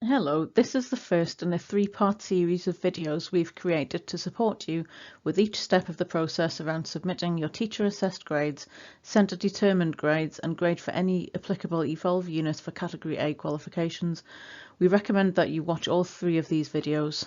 Hello, this is the first in a three-part series of videos we've created to support you with each step of the process around submitting your teacher-assessed grades, centre-determined grades and grade for any applicable Evolve unit for Category A qualifications. We recommend that you watch all three of these videos.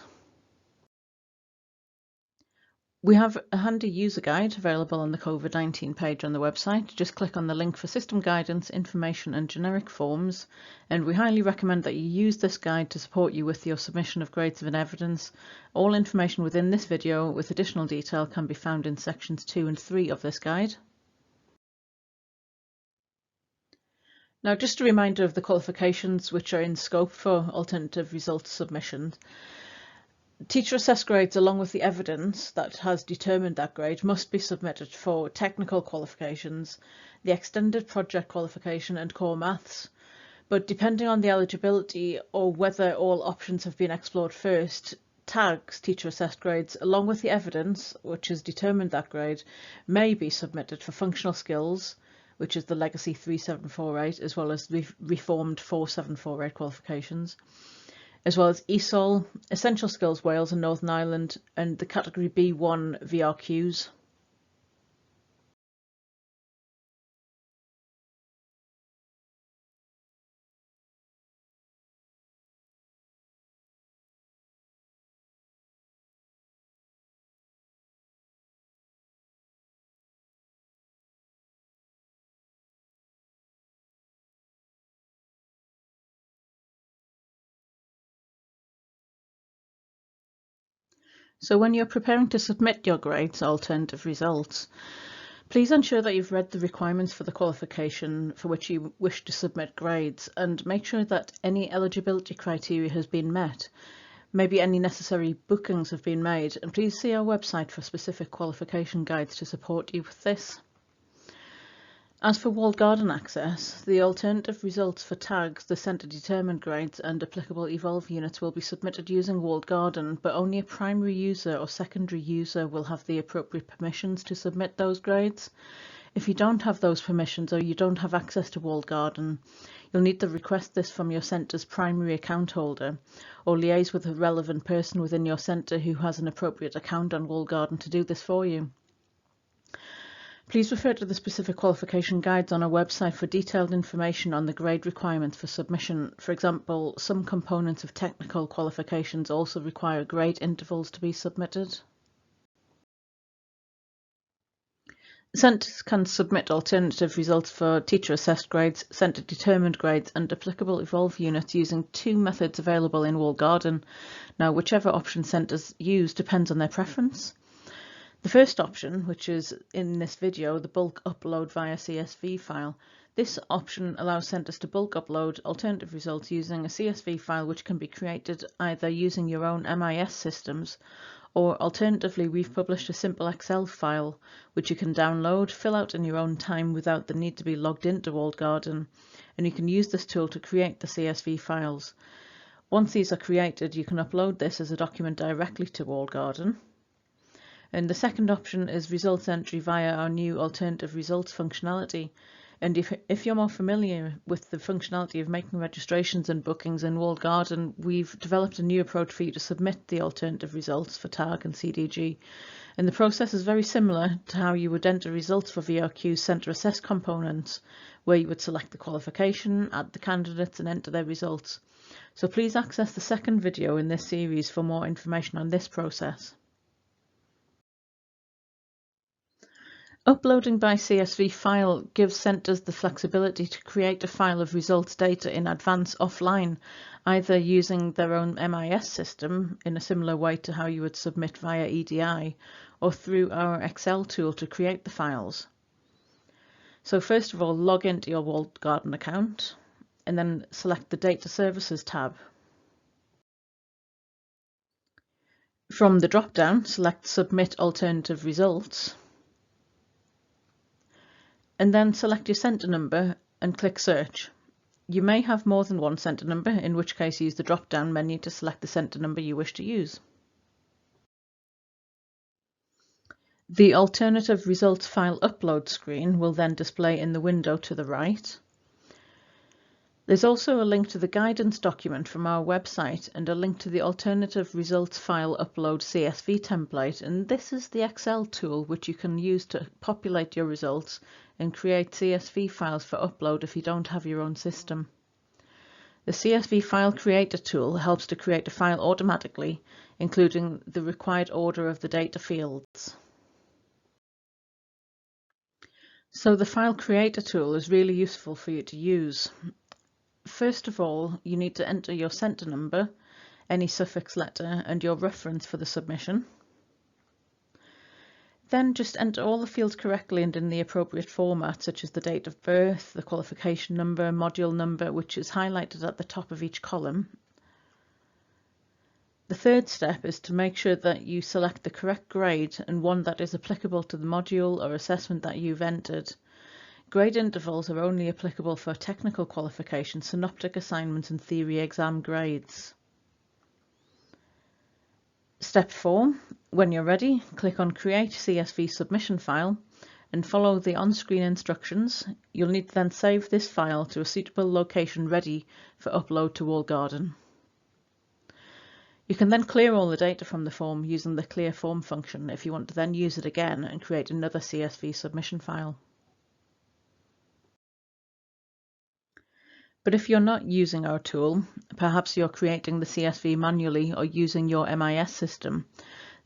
We have a handy user guide available on the COVID-19 page on the website. Just click on the link for system guidance, information and generic forms, and we highly recommend that you use this guide to support you with your submission of grades and evidence. All information within this video with additional detail can be found in sections 2 and 3 of this guide. Now, just a reminder of the qualifications which are in scope for alternative results submissions. Teacher-assessed grades, along with the evidence that has determined that grade, must be submitted for technical qualifications, the extended project qualification and core maths. But depending on the eligibility or whether all options have been explored first, TAGS, teacher-assessed grades, along with the evidence which has determined that grade, may be submitted for functional skills, which is the Legacy 3748, as well as the reformed 4748 qualifications, as well as ESOL, Essential Skills Wales and Northern Ireland, and the Category B1 VRQs. So when you're preparing to submit your grades or alternative results, please ensure that you've read the requirements for the qualification for which you wish to submit grades, and make sure that any eligibility criteria has been met. Maybe any necessary bookings have been made, and please see our website for specific qualification guides to support you with this. As for walled garden access, the alternative results for TAGS, the centre-determined grades and applicable Evolve units will be submitted using walled garden, but only a primary user or secondary user will have the appropriate permissions to submit those grades. If you don't have those permissions or you don't have access to walled garden, you'll need to request this from your centre's primary account holder, or liaise with a relevant person within your centre who has an appropriate account on walled garden to do this for you. Please refer to the specific qualification guides on our website for detailed information on the grade requirements for submission. For example, some components of technical qualifications also require grade intervals to be submitted. Centres can submit alternative results for teacher-assessed grades, centre-determined grades and applicable Evolve units using two methods available in walled garden. Now, whichever option centres use depends on their preference. The first option, which is in this video, the bulk upload via CSV file. This option allows centres to bulk upload alternative results using a CSV file which can be created either using your own MIS systems, or alternatively we've published a simple Excel file which you can download, fill out in your own time without the need to be logged into walled garden, and you can use this tool to create the CSV files. Once these are created, you can upload this as a document directly to walled garden. And the second option is results entry via our new alternative results functionality. And if you're more familiar with the functionality of making registrations and bookings in walled garden, we've developed a new approach for you to submit the alternative results for TAG and CDG. And the process is very similar to how you would enter results for VRQ centre assessed components, where you would select the qualification, add the candidates and enter their results. So please access the second video in this series for more information on this process. Uploading by CSV file gives centres the flexibility to create a file of results data in advance offline, either using their own MIS system in a similar way to how you would submit via EDI, or through our Excel tool to create the files. So first of all, log into your walled garden account and then select the Data Services tab. From the drop-down, select Submit Alternative Results, and then select your centre number and click Search. You may have more than one centre number, in which case use the drop-down menu to select the centre number you wish to use. The alternative results file upload screen will then display in the window to the right. There's also a link to the guidance document from our website and a link to the alternative results file upload CSV template, and this is the Excel tool which you can use to populate your results and create CSV files for upload if you don't have your own system. The CSV File Creator tool helps to create a file automatically, including the required order of the data fields. So the File Creator tool is really useful for you to use. First of all, you need to enter your centre number, any suffix letter, and your reference for the submission. Then just enter all the fields correctly and in the appropriate format, such as the date of birth, the qualification number, module number, which is highlighted at the top of each column. The third step is to make sure that you select the correct grade and one that is applicable to the module or assessment that you've entered. Grade intervals are only applicable for technical qualifications, synoptic assignments and theory exam grades. Step 4. When you're ready, click on Create CSV Submission File and follow the on-screen instructions. You'll need to then save this file to a suitable location ready for upload to Wallgarden. You can then clear all the data from the form using the Clear Form function if you want to then use it again and create another CSV submission file. But if you're not using our tool, perhaps you're creating the CSV manually or using your MIS system,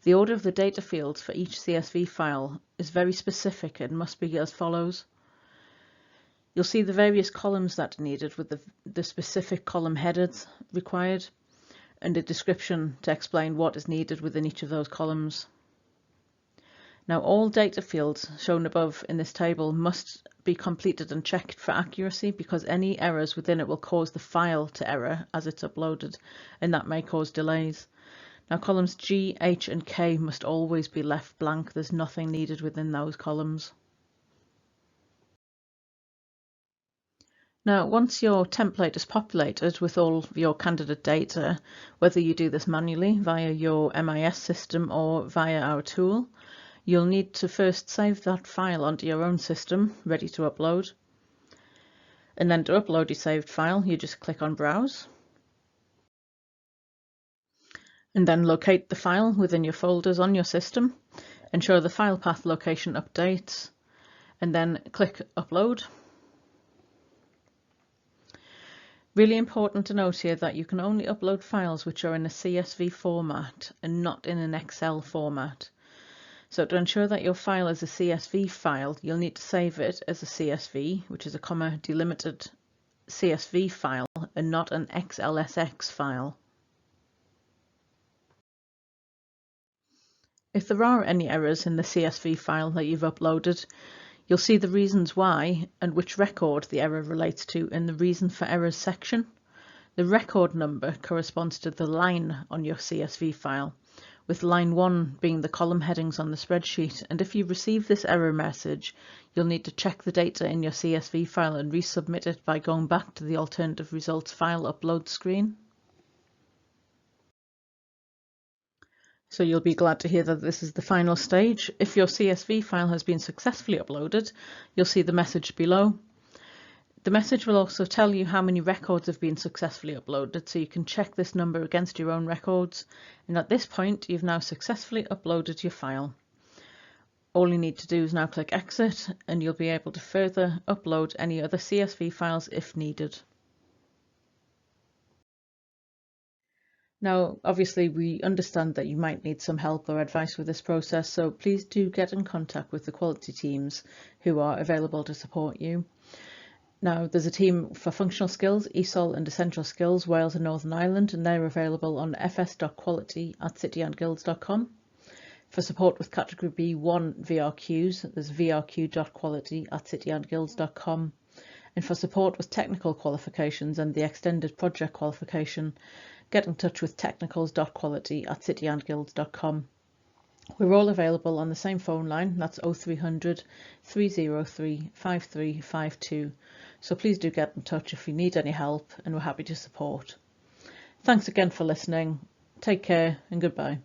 the order of the data fields for each CSV file is very specific and must be as follows. You'll see the various columns that are needed with the specific column headers required and a description to explain what is needed within each of those columns. Now all data fields shown above in this table must be completed and checked for accuracy, because any errors within it will cause the file to error as it's uploaded, and that may cause delays. Now columns G, H and K must always be left blank. There's nothing needed within those columns. Now once your template is populated with all of your candidate data, whether you do this manually via your MIS system or via our tool, you'll need to first save that file onto your own system, ready to upload. And then to upload your saved file, you just click on Browse. And then locate the file within your folders on your system, ensure the file path location updates, and then click Upload. Really important to note here that you can only upload files which are in a CSV format and not in an Excel format. So to ensure that your file is a CSV file, you'll need to save it as a CSV, which is a comma delimited CSV file, and not an XLSX file. If there are any errors in the CSV file that you've uploaded, you'll see the reasons why and which record the error relates to in the Reason for Errors section. The record number corresponds to the line on your CSV file, with line 1 being the column headings on the spreadsheet, and if you receive this error message, you'll need to check the data in your CSV file and resubmit it by going back to the alternative results file upload screen. So you'll be glad to hear that this is the final stage. If your CSV file has been successfully uploaded, you'll see the message below. The message will also tell you how many records have been successfully uploaded, so you can check this number against your own records. And at this point, you've now successfully uploaded your file. All you need to do is now click Exit, and you'll be able to further upload any other CSV files if needed. Now, obviously, we understand that you might need some help or advice with this process, so please do get in contact with the quality teams who are available to support you. Now, there's a team for functional skills, ESOL and essential skills, Wales and Northern Ireland, and they're available on fs.quality@cityandguilds.com. For support with category B1 VRQs, there's vrq.quality@cityandguilds.com. And for support with technical qualifications and the extended project qualification, get in touch with technicals.quality@cityandguilds.com. We're all available on the same phone line, that's 0300 303 5352. So please do get in touch if you need any help, and we're happy to support. Thanks again for listening. Take care and goodbye.